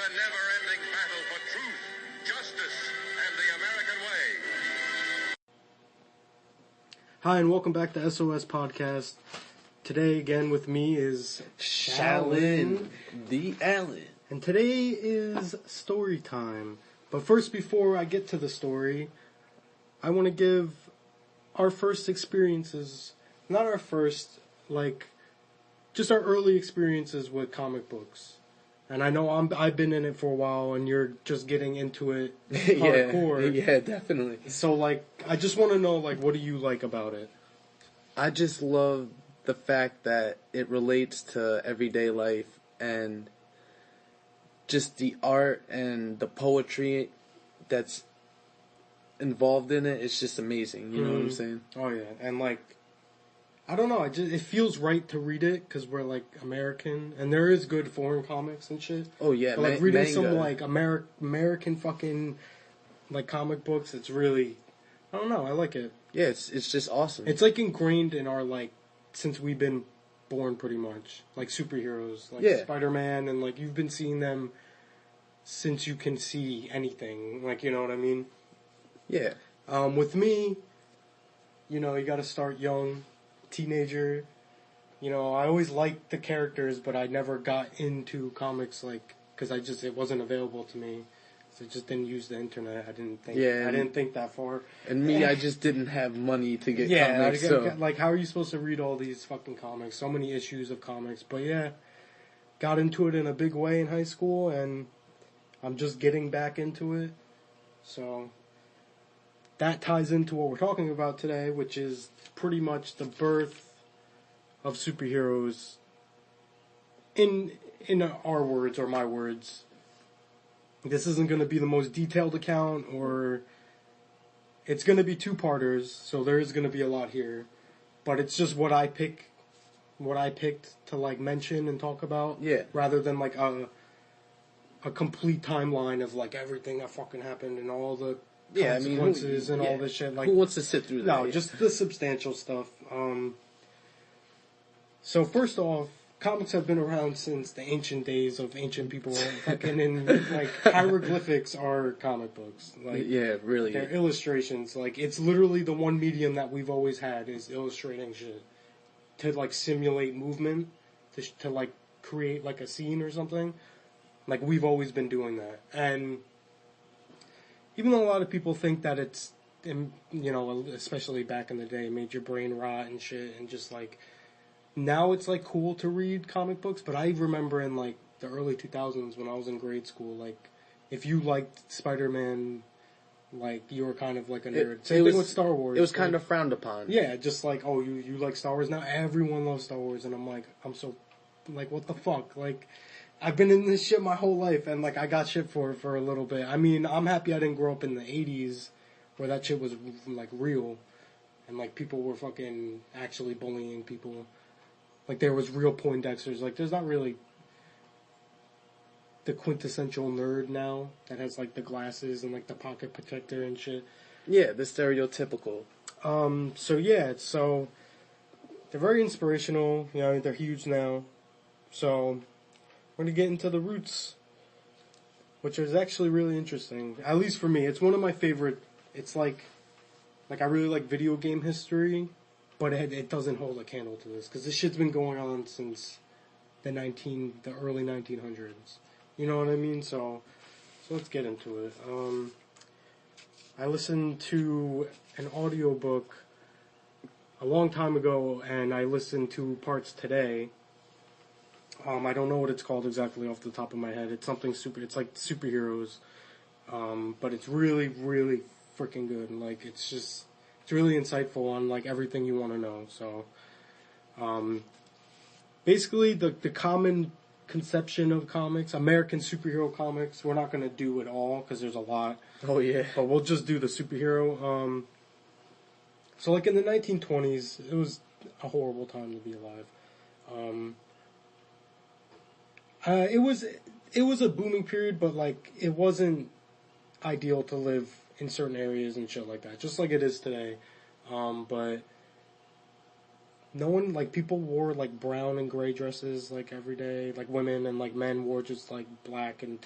a never-ending battle for truth, justice, and the American way. Hi, and welcome back to SOS Podcast. Today, again, with me is Shoalin, the Allen. And today is story time. But first, before I get to the story, I want to give our first experiences, not our first, just our early experiences with comic books. And I know I've been in it for a while, and you're just getting into it hardcore. Yeah, definitely. So, I just want to know, what do you like about it? I just love the fact that it relates to everyday life and just the art and the poetry that's involved in it. It's just amazing. You know what I'm saying? Oh, yeah. And, I don't know. It feels right to read it because we're, American. And there is good foreign comics and shit. Oh, yeah. But, reading manga. some, American fucking, comic books, it's really, I don't know. I like it. Yeah, it's just awesome. It's, ingrained in our, since we've been born, pretty much. Superheroes. Spider-Man, and, you've been seeing them since you can see anything. You know what I mean? Yeah. With me, you gotta start young. Teenager, I always liked the characters, but I never got into comics because it wasn't available to me. So I just didn't use the internet. I didn't think that far. And me, I just didn't have money to get comics. How are you supposed to read all these fucking comics? So many issues of comics. But yeah, got into it in a big way in high school, and I'm just getting back into it. So that ties into what we're talking about today, which is pretty much the birth of superheroes in our words or my words. This isn't going to be the most detailed account, or it's going to be two-parters, so there is going to be a lot here. But it's just what I picked to mention and talk about, rather than a complete timeline of everything that fucking happened and all the consequences and all this shit. Who wants to sit through that? No, just the substantial stuff. So first off, comics have been around since the ancient days of ancient people. Hieroglyphics are comic books. Really. They're illustrations. It's literally the one medium that we've always had is illustrating shit. To, simulate movement. To create, a scene or something. We've always been doing that. And even though a lot of people think that it's, especially back in the day, made your brain rot and shit, and just now it's cool to read comic books, but I remember in the early 2000s when I was in grade school, if you liked Spider-Man, you were kind of a nerd. Same thing with Star Wars. It was kind of frowned upon. Yeah, just you like Star Wars. Now everyone loves Star Wars, and I'm so, what the fuck? I've been in this shit my whole life, and I got shit for it for a little bit. I mean, I'm happy I didn't grow up in the 80s where that shit was real, and people were fucking actually bullying people. There was real Poindexters. There's not really the quintessential nerd now that has the glasses and the pocket protector and shit. Yeah, the stereotypical. So they're very inspirational. They're huge now. So we're going to get into the roots, which is actually really interesting. At least for me. It's one of my favorite. It's I really like video game history, but it doesn't hold a candle to this, because this shit's been going on since the early 1900s. You know what I mean? So let's get into it. I listened to an audiobook a long time ago, and I listened to parts today. I don't know what it's called exactly off the top of my head. It's something it's superheroes. But it's really, really freaking good. It's really insightful on, everything you want to know. So, basically, the common conception of comics, American superhero comics, we're not going to do it all, because there's a lot. Oh, yeah. But we'll just do the superhero. So, in the 1920s, it was a horrible time to be alive. It was a booming period, but it wasn't ideal to live in certain areas and shit like that, just like it is today. But no one, people wore brown and gray dresses every day. Women and men wore just black and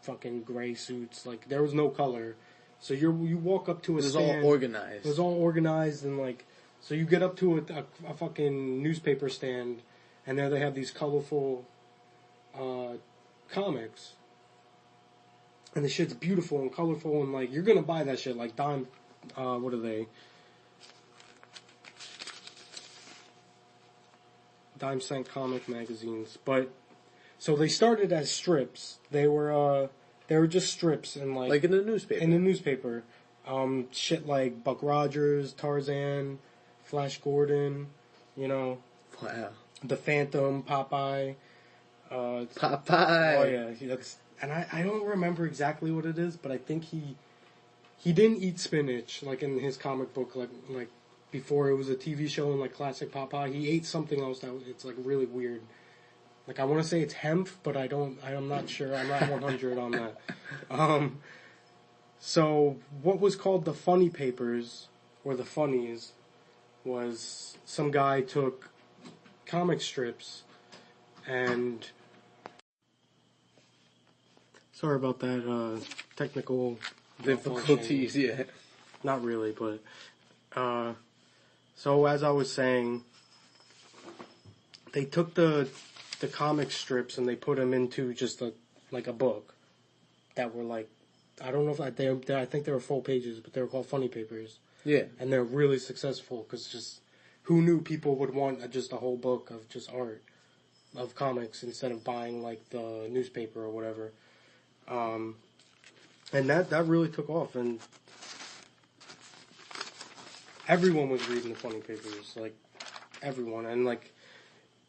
fucking gray suits. Like, there was no color. So you walk up to a stand. It was all organized. It was all organized, and like, so you get up to a fucking newspaper stand, and there they have these colorful comics. And the shit's beautiful and colorful, and like, you're gonna buy that shit. Like, what are they? Dime cent comic magazines. But, so they started as strips. They were just strips, and like in the newspaper. In the newspaper. Shit like Buck Rogers, Tarzan, Flash Gordon, you know. Wow. The Phantom, Popeye. Popeye! Oh yeah, and I don't remember exactly what it is, but I think he didn't eat spinach, like in his comic book, like before it was a TV show and like classic Popeye. He ate something else it's like really weird. Like, I want to say it's hemp, but I'm not sure. I'm not 100 on that. So what was called the funny papers, or the funnies, was some guy took comic strips and... Sorry about that, technical difficulties, yeah. Not really, but... So as I was saying, they took the comic strips and they put them into just a book that were like, I don't know if I think they were full pages, but they were called funny papers. Yeah. And they're really successful because just who knew people would want just a whole book of just art of comics instead of buying like the newspaper or whatever. And that really took off, and everyone was reading the funny papers, like everyone, and like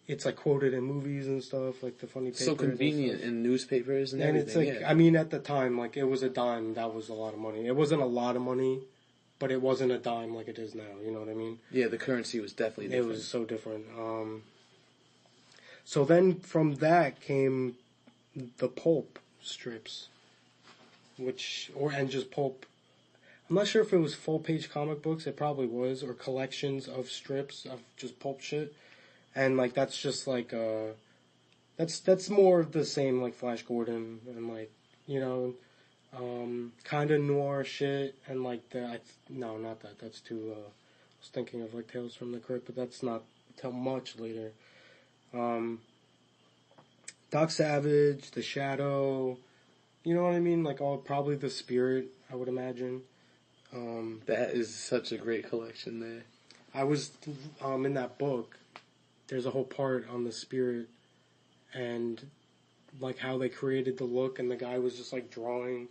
it's like quoted in movies and stuff, like the funny papers. So convenient in newspapers and everything. And it's like, I mean, at the time, like, it was a dime, that was a lot of money. It wasn't a lot of money, but it wasn't a dime like it is now, you know what I mean? Yeah, the currency was definitely different. It was so different. So then from that came the pulp strips, and just pulp. I'm not sure if it was full-page comic books, it probably was, or collections of strips of just pulp shit. And, like, that's just, like, that's more of the same, like, Flash Gordon, and, like, you know, kind of noir shit, and, like, no, not that, that's too, I was thinking of, like, Tales from the Crypt, but that's not till much later. Doc Savage, The Shadow, you know what I mean? Like, probably The Spirit, I would imagine. That is such a great collection there. I was, in that book, there's a whole part on the Spirit, and like how they created the look, and the guy was just like drawing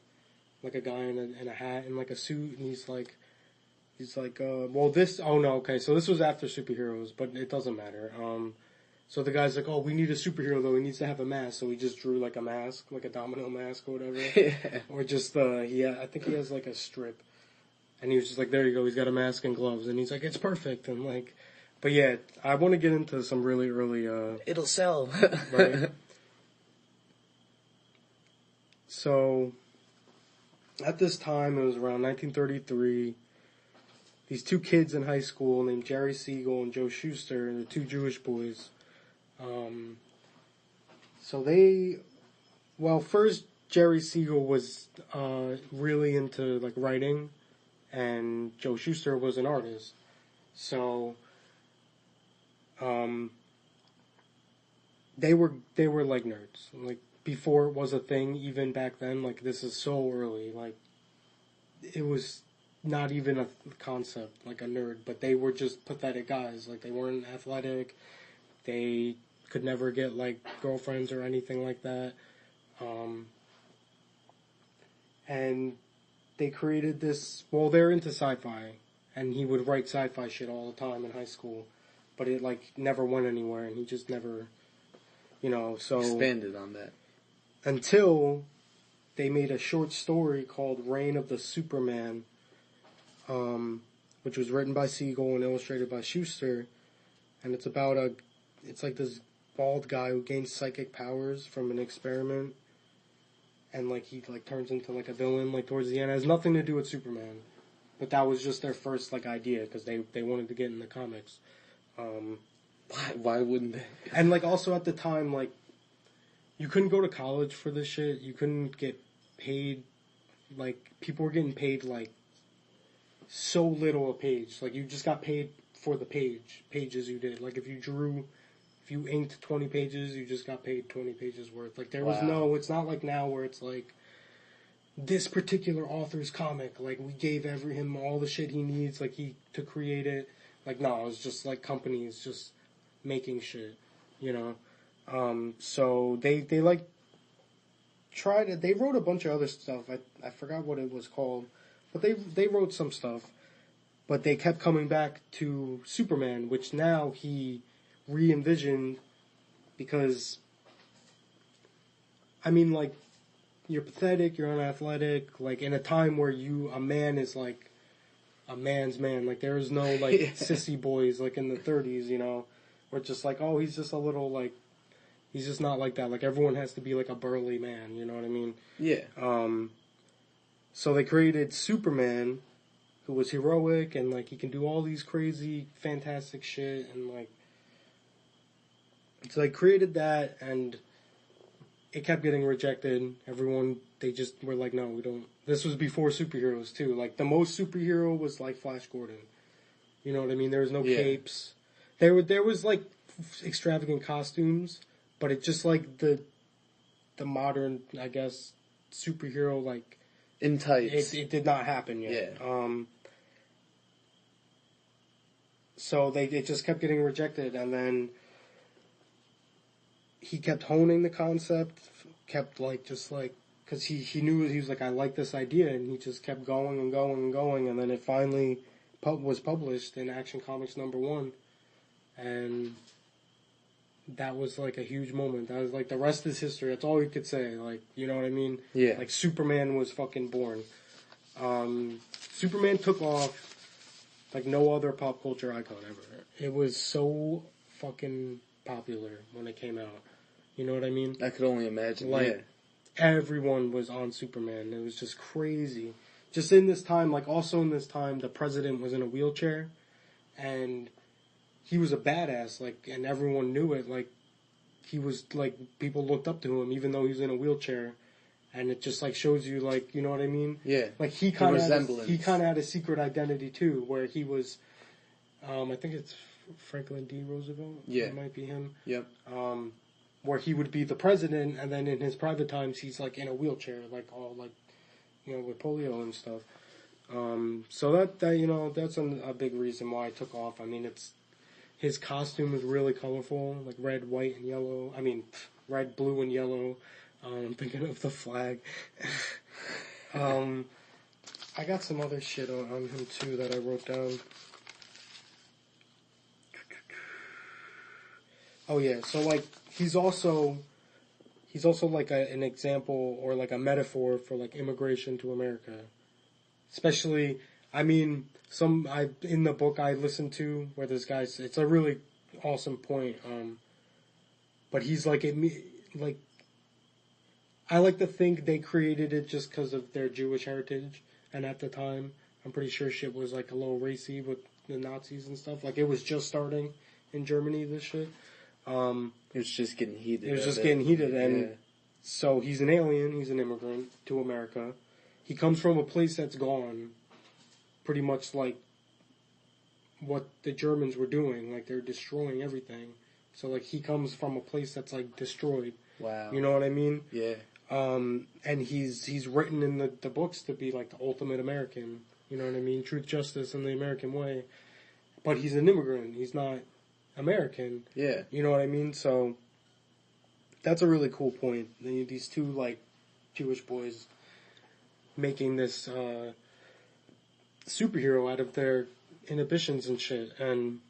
like a guy in a hat and like a suit, and he's like well, this, oh no, okay, so this was after superheroes, but it doesn't matter. So the guy's like, oh, we need a superhero though, he needs to have a mask, so he just drew like a mask, like a domino mask or whatever. Yeah. Or just I think he has like a strip, and he was just like, there you go, he's got a mask and gloves, and he's like, it's perfect, and like, but yeah, I want to get into some really early, it'll sell. right? So, at this time, it was around 1933, these two kids in high school named Jerry Siegel and Joe Shuster, the two Jewish boys, first Jerry Siegel was, really into, like, writing, and Joe Shuster was an artist, so... They were like nerds. Like, before it was a thing, even back then, like, this is so early, like, it was not even a concept, like a nerd, but they were just pathetic guys. Like, they weren't athletic, they could never get, like, girlfriends or anything like that, and they created this, well, they're into sci-fi, and he would write sci-fi shit all the time in high school. But it, like, never went anywhere, and he just never, you know, so... Expanded on that. Until they made a short story called Reign of the Superman, which was written by Siegel and illustrated by Shuster, and it's about it's like this bald guy who gains psychic powers from an experiment, and, like, he, like, turns into, like, a villain, like, towards the end. It has nothing to do with Superman, but that was just their first, like, idea, because they wanted to get in the comics. Why wouldn't they? And, like, also at the time, like, you couldn't go to college for this shit. You couldn't get paid, like, people were getting paid, like, so little a page. Like, you just got paid for the pages you did. Like, if you inked 20 pages, you just got paid 20 pages worth. Like, there was it's not like now where it's like, this particular author's comic, like, we gave him all the shit he needs, like, to create it. Like, no, it was just, like, companies just making shit, you know? So they like, they wrote a bunch of other stuff. I forgot what it was called, but they wrote some stuff. But they kept coming back to Superman, which now he re-envisioned because, I mean, like, you're pathetic, you're unathletic, like, in a time where a man is, like, a man's man. Like, there is no, like, sissy boys, like, in the 30s, you know, where it's just like, oh, he's just a little, like, he's just not like that. Like, everyone has to be, like, a burly man, you know what I mean? Yeah. So they created Superman, who was heroic, and, like, he can do all these crazy, fantastic shit, and, like, so they created that, and it kept getting rejected. They just were like, no, we don't. This was before superheroes, too. Like, the most superhero was, like, Flash Gordon. You know what I mean? There was no capes. There was, like, extravagant costumes, but it just, like, the modern, I guess, superhero, like, in tights. It did not happen yet. Yeah. So it just kept getting rejected, and then he kept honing the concept, kept, like, just, like, because he knew, he was like, I like this idea, and he just kept going and going and going, and then it finally was published in Action Comics #1, and that was, like, a huge moment. That was, like, the rest is history. That's all you could say, like, you know what I mean? Yeah. Like, Superman was fucking born. Superman took off like no other pop culture icon ever. It was so fucking popular when it came out. You know what I mean? I could only imagine. Like, everyone was on Superman. It was just crazy. Just in this time, like, also in this time, the president was in a wheelchair, and he was a badass, like, and everyone knew it. Like, he was, like, people looked up to him, even though he was in a wheelchair. And it just, like, shows you, like, you know what I mean? Yeah. Like, he kind of had a secret identity, too, where he was, I think it's Franklin D. Roosevelt? Yeah. It might be him. Yep. Where he would be the president, and then in his private times, he's, like, in a wheelchair, like, all, like, you know, with polio and stuff. So that you know, that's a big reason why it took off. I mean, his costume is really colorful, like red, white, and yellow. I mean, red, blue, and yellow. I'm thinking of the flag. I got some other shit on him too that I wrote down. Oh yeah, so like he's also like an example or like a metaphor for like immigration to America. Especially, I mean, in the book I listened to where this guy's, it's a really awesome point. But he's like I like to think they created it just because of their Jewish heritage, and at the time, I'm pretty sure shit was like a little racy with the Nazis and stuff. Like, it was just starting in Germany, this shit. It was just getting heated. And so he's an alien, he's an immigrant to America. He comes from a place that's gone, pretty much like what the Germans were doing, like they're destroying everything. So like he comes from a place that's like destroyed. Wow. You know what I mean? Yeah. And he's written in the books to be like the ultimate American. You know what I mean? Truth, justice, and the American way. But he's an immigrant. He's not American. Yeah. You know what I mean? So that's a really cool point. These two like Jewish boys making this superhero out of their inhibitions and shit. And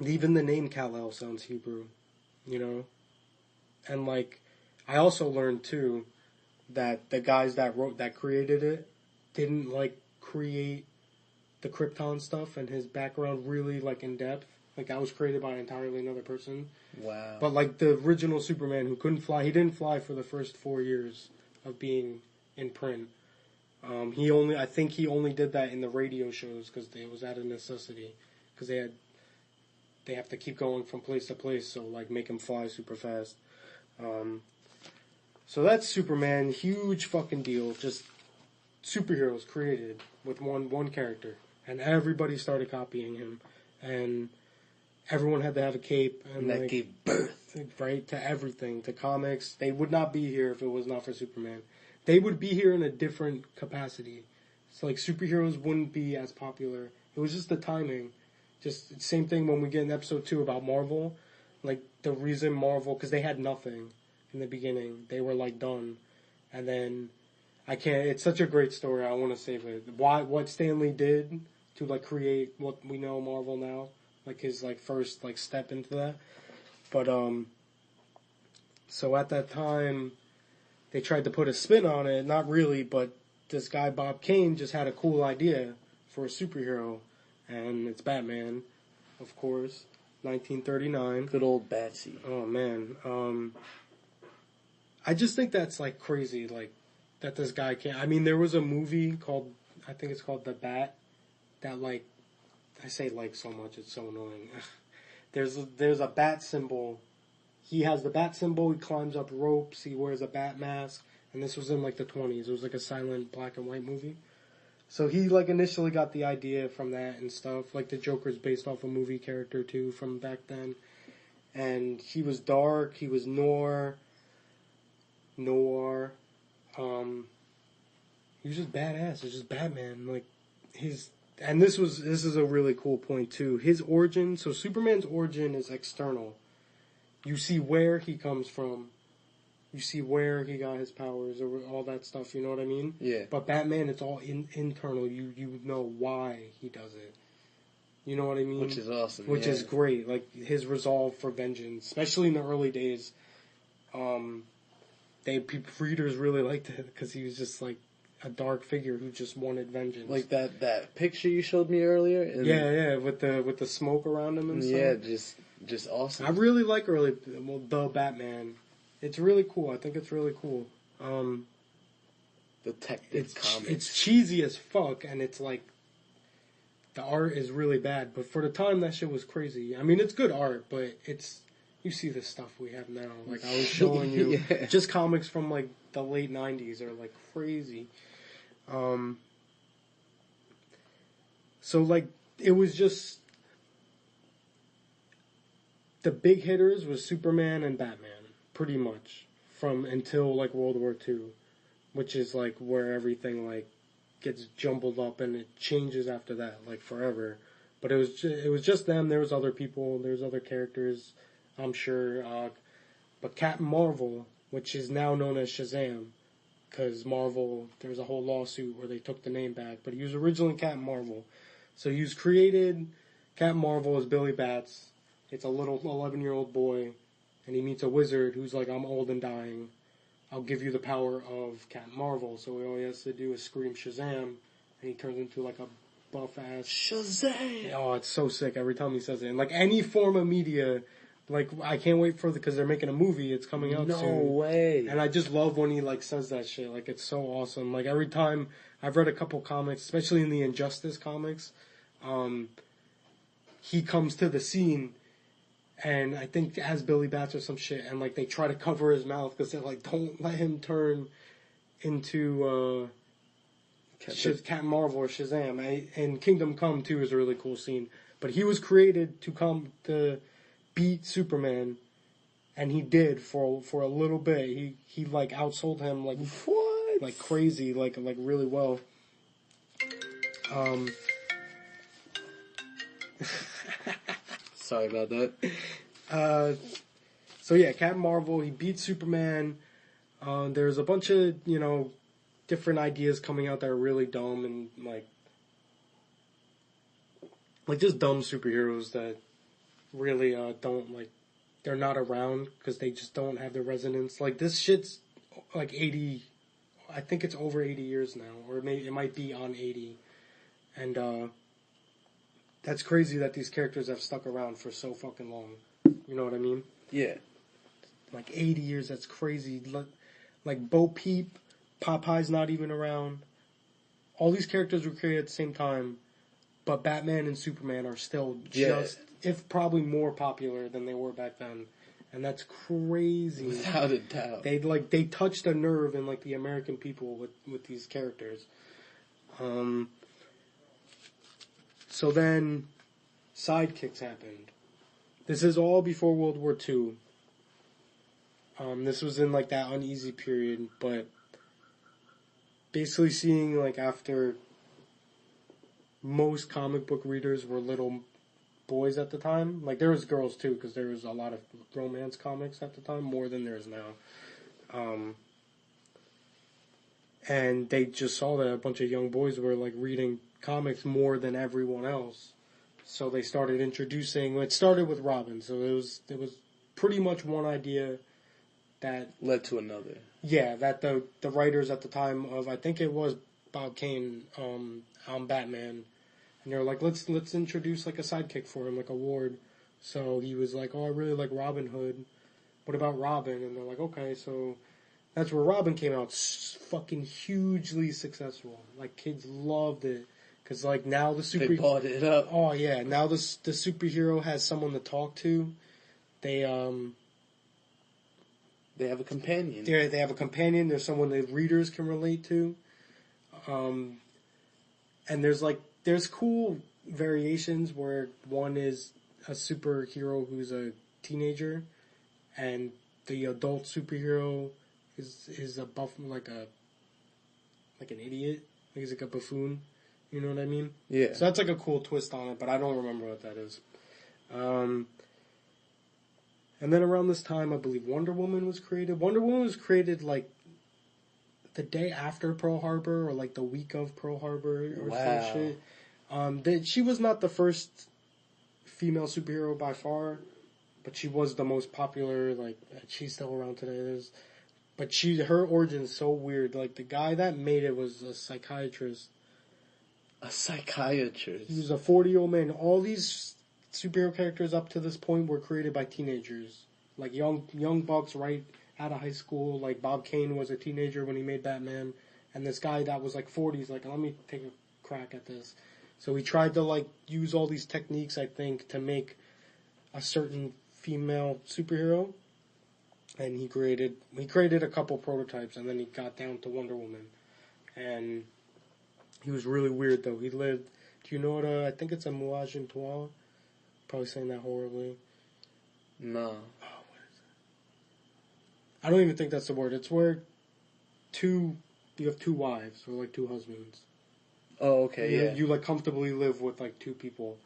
even the name Kal-El sounds Hebrew. You know? And like, I also learned too that the guys that created it didn't like create the Krypton stuff and his background really like in depth. Like that was created by entirely another person. Wow. But like the original Superman who couldn't fly, he didn't fly for the first 4 years of being in print. I think he only did that in the radio shows because it was out of necessity. Because they have to keep going from place to place, so like make him fly super fast. So that's Superman, huge fucking deal. Just superheroes created with one character, and everybody started copying him, and everyone had to have a cape, And that gave birth, right, to everything, to comics. They would not be here if it was not for Superman. They would be here in a different capacity. It's like superheroes wouldn't be as popular. It was just the timing. Just same thing when we get in episode 2 about Marvel. Like the reason Marvel, because they had nothing in the beginning. They were like done, and then it's such a great story. I want to save it. What Stan Lee did to like create what we know Marvel now, like his like first like step into that. But so at that time, they tried to put a spin on it. Not really, but this guy Bob Kane just had a cool idea for a superhero, and it's Batman, of course, 1939. Good old Batsy. Oh man, I just think that's like crazy, like that this guy can't. I mean, there was a movie called, I think it's called The Bat, that like, I say like so much, it's so annoying. There's a bat symbol. He has the bat symbol. He climbs up ropes. He wears a bat mask. And this was in like the 20s. It was like a silent black and white movie. So he like initially got the idea from that and stuff. Like the Joker's based off a movie character too from back then. And he was dark. He was noir. He was just badass. It's just Batman. Like and this is a really cool point too. His origin. So Superman's origin is external. You see where he comes from. You see where he got his powers or all that stuff, you know what I mean? Yeah. But Batman, it's all internal. You know why he does it. You know what I mean? Which is awesome. Which is great. Like, his resolve for vengeance, especially in the early days, readers really liked it because he was just like a dark figure who just wanted vengeance. Like that picture you showed me earlier? Yeah, with the smoke around him and stuff. Yeah, just awesome. I really like the Batman. It's really cool. I think it's really cool. Detective Comics. It's cheesy as fuck, and it's like the art is really bad. But for the time, that shit was crazy. I mean, it's good art, but you see the stuff we have now. Like I was showing you, Yeah. just comics from like the late '90s are like crazy. So like it was just the big hitters was Superman and Batman. Pretty much from until like World War II, which is like where everything like gets jumbled up and it changes after that like forever. But it was just them. There was other people. There's other characters, I'm sure. But Captain Marvel, which is now known as Shazam, because Marvel, there was a whole lawsuit where they took the name back. But he was originally Captain Marvel, so he was created. Captain Marvel is Billy Bats. It's a little 11-year-old boy. And he meets a wizard who's like, I'm old and dying. I'll give you the power of Captain Marvel. So all he has to do is scream Shazam. And he turns into like a buff-ass... Shazam! Oh, it's so sick every time he says it. And like any form of media, like I can't wait for because they're making a movie. It's coming out soon. No way. And I just love when he like says that shit. Like it's so awesome. Like every time I've read a couple comics, especially in the Injustice comics, he comes to the scene... And I think as Billy Bats or some shit, and like they try to cover his mouth because they're like, don't let him turn into Captain Marvel or Shazam. And Kingdom Come too is a really cool scene. But he was created to beat Superman, and he did for a little bit. He like outsold him like what? Like crazy, like really well. Sorry about that. So yeah, Captain Marvel, he beats Superman. There's a bunch of, different ideas coming out that are really dumb and like just dumb superheroes that really don't they're not around because they just don't have the resonance. Like this shit's like 80, I think it's over 80 years now, or it might be on 80. And that's crazy that these characters have stuck around for so fucking long. You know what I mean? Yeah. Like 80 years, that's crazy. Like Bo Peep, Popeye's not even around. All these characters were created at the same time, but Batman and Superman are still just, if probably more popular than they were back then. And that's crazy. Without a doubt. They touched a nerve in, like, the American people with these characters. So then, sidekicks happened. This is all before World War II. This was in, like, that uneasy period, but basically seeing, like, after most comic book readers were little boys at the time. Like, there was girls, too, because there was a lot of romance comics at the time, more than there is now. And they just saw that a bunch of young boys were, like, reading comics more than everyone else. So they started introducing... It started with Robin, so it was pretty much one idea that... led to another. Yeah, that the writers at the time of... I think it was Bob Kane on Batman. And they were like, let's introduce, like, a sidekick for him, like a Ward. So he was like, oh, I really like Robin Hood. What about Robin? And they're like, okay, so... That's where Robin came out fucking hugely successful. Like, kids loved it. Because, like, now the They bought it up. Oh, yeah. Now the superhero has someone to talk to. They have a companion. They have a companion. There's someone that readers can relate to. And there's cool variations where one is a superhero who's a teenager. And the adult superhero is a buff, like an idiot. Like he's like a buffoon. You know what I mean? Yeah. So that's like a cool twist on it, but I don't remember what that is. And then around this time, I believe Wonder Woman was created. Wonder Woman was created like the day after Pearl Harbor or like the week of Pearl Harbor or some shit. She was not the first female superhero by far, but she was the most popular. Like, she's still around today. But her origin's so weird. Like, the guy that made it was a psychiatrist. A psychiatrist? He was a 40-year-old man. All these superhero characters up to this point were created by teenagers. Like, young bucks right out of high school. Like, Bob Kane was a teenager when he made Batman. And this guy that was like 40, he's like, let me take a crack at this. So he tried to, like, use all these techniques, I think, to make a certain female superhero. And he created a couple prototypes, and then he got down to Wonder Woman. And he was really weird, though. He lived... Do you know what I think it's a Muaj in Toile? Probably saying that horribly. No. Oh, what is it? I don't even think that's the word. It's where you have two wives, or like two husbands. Oh, okay, yeah. You like comfortably live with like two people.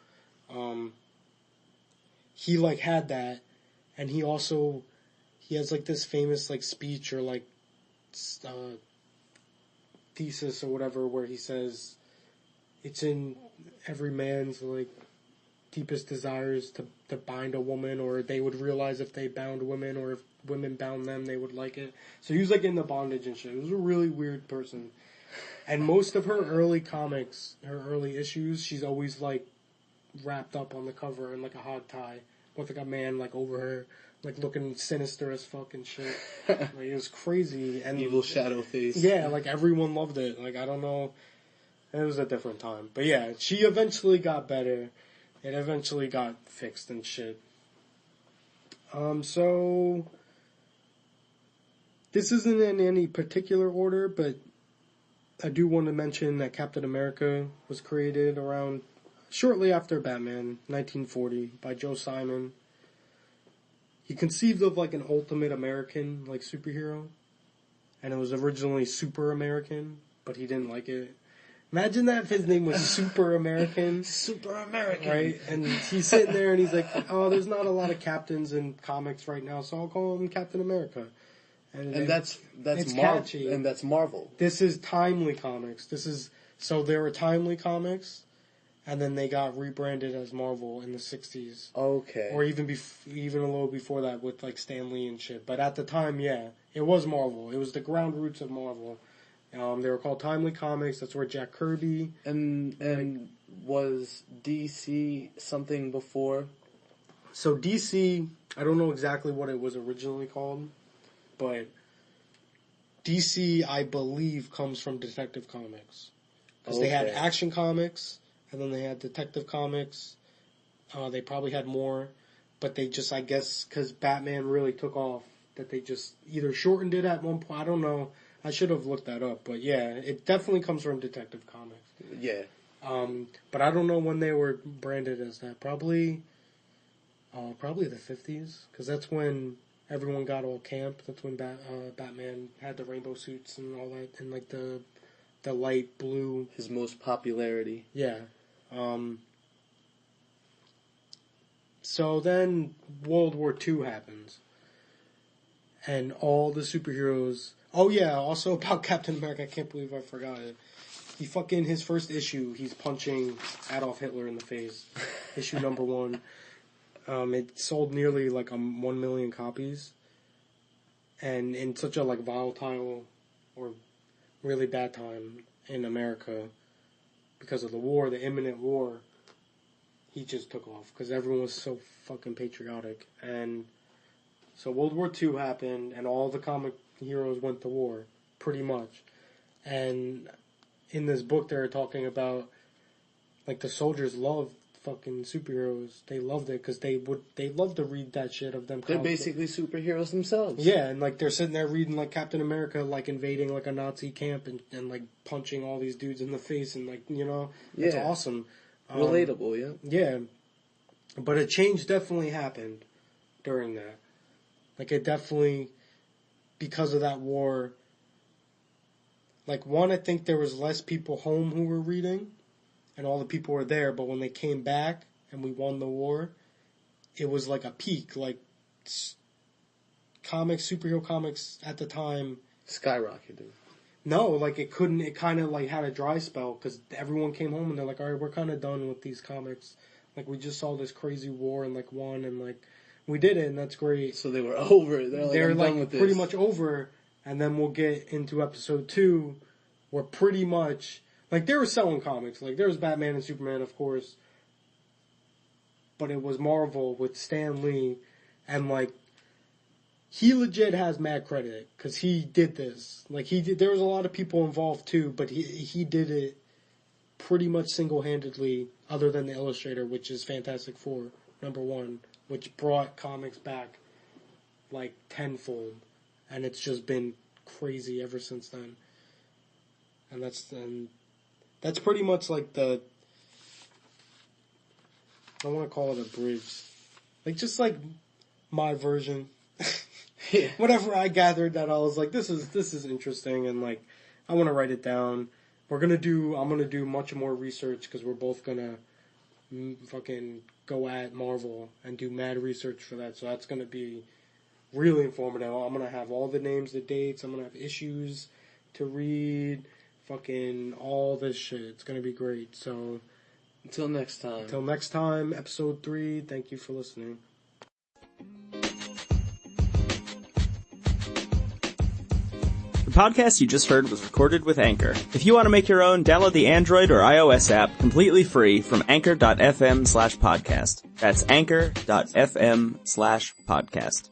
He like had that, and he has like this famous like speech or like thesis or whatever where he says it's in every man's like deepest desires to bind a woman, or they would realize if they bound women, or if women bound them they would like it. So he was like into bondage and shit. He was a really weird person. And most of her early comics, her early issues, she's always like wrapped up on the cover in like a hog tie with like a man like over her, like looking sinister as fuck and shit. Like, it was crazy. And evil shadow face. Yeah, like everyone loved it. Like, I don't know. It was a different time. But yeah, she eventually got better. It eventually got fixed and shit. So this isn't in any particular order, but I do want to mention that Captain America was created around shortly after Batman, 1940, by Joe Simon. He conceived of like an ultimate American like superhero, and it was originally Super American, but he didn't like it. Imagine that if his name was Super American. Super American. Right? And he's sitting there and he's like, oh, there's not a lot of captains in comics right now, so I'll call him Captain America. And that's catchy. And that's Marvel. This is Timely Comics. So there were Timely Comics, and then they got rebranded as Marvel in the 60s. Okay. Or even a little before that with like Stan Lee and shit. But at the time, yeah, it was Marvel. It was the ground roots of Marvel. They were called Timely Comics. That's where Jack Kirby... And was DC something before? So DC, I don't know exactly what it was originally called, but DC, I believe, comes from Detective Comics. Because they had Action Comics, and then they had Detective Comics. They probably had more. but they just, I guess, because Batman really took off, that they just either shortened it at one point. I don't know. I should have looked that up, but yeah, it definitely comes from Detective Comics. Yeah. But I don't know when they were branded as that. Probably the 50s, because that's when everyone got all camp. That's when Batman had the rainbow suits and all that, and like the light blue. His most popularity. Yeah. So then World War II happens. And all the superheroes... Oh yeah, also about Captain America, I can't believe I forgot it. His first issue, he's punching Adolf Hitler in the face. Issue number 1. It sold nearly like 1 million copies. And in such a like volatile or really bad time in America, because of the war, the imminent war, he just took off because everyone was so fucking patriotic. And so World War II happened, and all the comic heroes went to war, pretty much. And in this book, they were talking about, like, the soldiers loved fucking superheroes. They loved it because they love to read that shit of them. They're basically superheroes themselves. Yeah, and like they're sitting there reading like Captain America, like invading like a Nazi camp and like punching all these dudes in the face, and like, you know, it's awesome. Relatable, yeah. Yeah, but a change definitely happened during that. Like, it definitely, because of that war, like, one, I think there was less people home who were reading, and all the people were there, but when they came back and we won the war, it was like a peak. Like, superhero comics at the time... skyrocketed. No, like, it kind of, like, had a dry spell, because everyone came home and they're like, alright, we're kind of done with these comics. Like, we just saw this crazy war and, like, won, and, like, we did it, and that's great. So they were over. They're like, done with this. Pretty much over, and then we'll get into episode 2, where pretty much, like, they were selling comics. Like, there was Batman and Superman, of course, but it was Marvel with Stan Lee, and, like, he legit has mad credit, because he did this. Like, there was a lot of people involved, too, but he did it pretty much single-handedly, other than the illustrator, which is Fantastic Four, #1, which brought comics back, like, tenfold. And it's just been crazy ever since then. And that's pretty much, like, I don't want to call it a bridge. Like, just, like, my version. Yeah. Whatever I gathered that I was like, this is interesting, and, like, I want to write it down. I'm gonna do much more research, because we're both gonna fucking go at Marvel and do mad research for that, so that's gonna be really informative. I'm gonna have all the names, the dates, I'm gonna have issues to read, fucking all this shit. It's gonna be great. So until next time, episode 3, thank you for listening. The podcast you just heard was recorded with Anchor. If you want to make your own, download the Android or iOS app completely free from anchor.fm/podcast. That's anchor.fm/podcast.